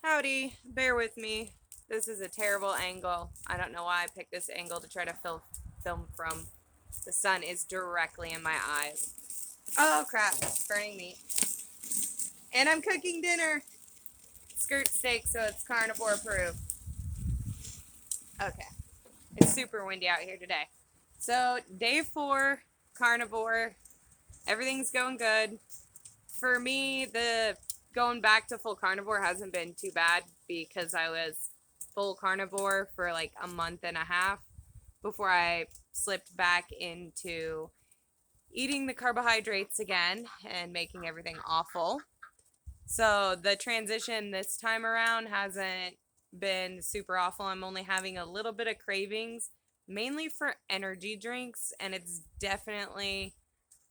Howdy, bear with me. This is a terrible angle. I don't know why I picked this angle to try to film from. The sun is directly in my eyes. Oh crap, burning meat. And I'm cooking dinner. Skirt steak, so it's carnivore proof. Okay. It's super windy out here today. So, day 4, carnivore. Everything's going good. For me, the going back to full carnivore hasn't been too bad because I was full carnivore for like a month and a half before I slipped back into eating the carbohydrates again and making everything awful. So the transition this time around hasn't been super awful. I'm only having a little bit of cravings, mainly for energy drinks, and it's definitely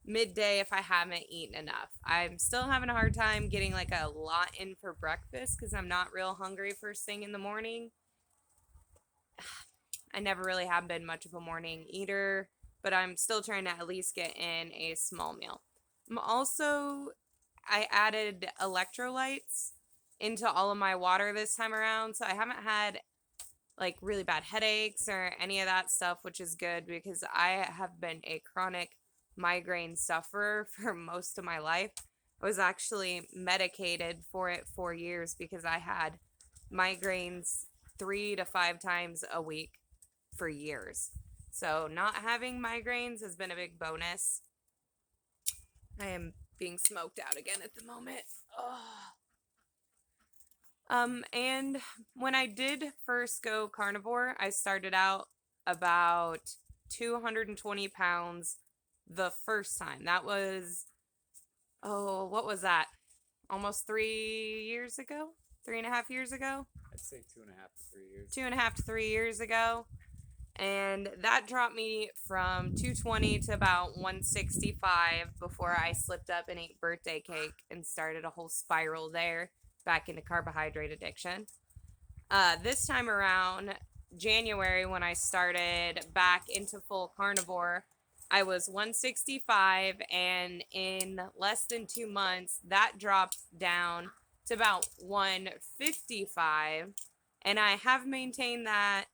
midday if I haven't eaten enough. I'm still having a hard time getting like a lot in for breakfast because I'm not real hungry first thing in the morning. I never really have been much of a morning eater, but I'm still trying to at least get in a small meal. I added electrolytes into all of my water this time around, so I haven't had like really bad headaches or any of that stuff, which is good because I have been a chronic migraine sufferer for most of my life. I was actually medicated for it for years because I had migraines 3 to 5 times a week for years. So, not having migraines has been a big bonus. I am being smoked out again at the moment. Oh. And when I did first go carnivore, I started out about 220 pounds the first time. That was, oh, what was that? Almost 3 years ago? 3.5 years ago? I'd say 2.5 to 3 years. 2.5 to 3 years ago. And that dropped me from 220 to about 165 before I slipped up and ate birthday cake and started a whole spiral there back into carbohydrate addiction. This time around, January, when I started back into full carnivore, I was 165, and in less than 2 months, that dropped down to about 155. And I have maintained that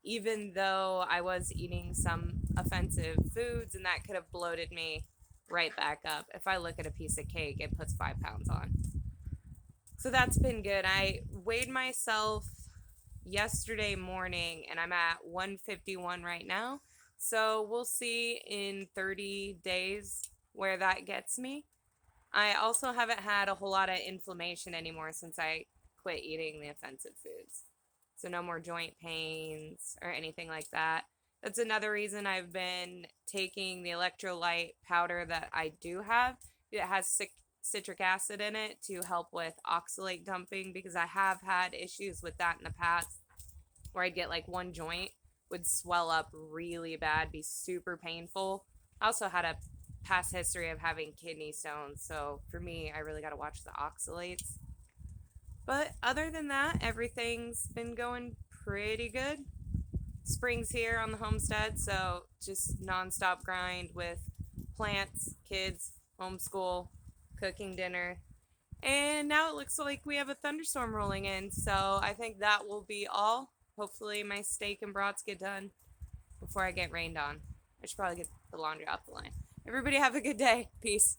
even though I was eating some offensive foods, and that could have bloated me right back up. If I look at a piece of cake, it puts 5 pounds on. So that's been good. I weighed myself yesterday morning and I'm at 151 right now. So we'll see in 30 days where that gets me. I also haven't had a whole lot of inflammation anymore since I quit eating the offensive foods. So no more joint pains or anything like that. That's another reason I've been taking the electrolyte powder that I do have. It has citric acid in it to help with oxalate dumping because I have had issues with that in the past where I'd get like one joint would swell up really bad, be super painful. I also had a past history of having kidney stones, so for me, I really got to watch the oxalates. But other than that, everything's been going pretty good. Spring's here on the homestead, so just nonstop grind with plants, kids, homeschool, cooking dinner. And now it looks like we have a thunderstorm rolling in, so I think that will be all. Hopefully, my steak and brats get done before I get rained on. I should probably get the laundry off the line. Everybody have a good day. Peace.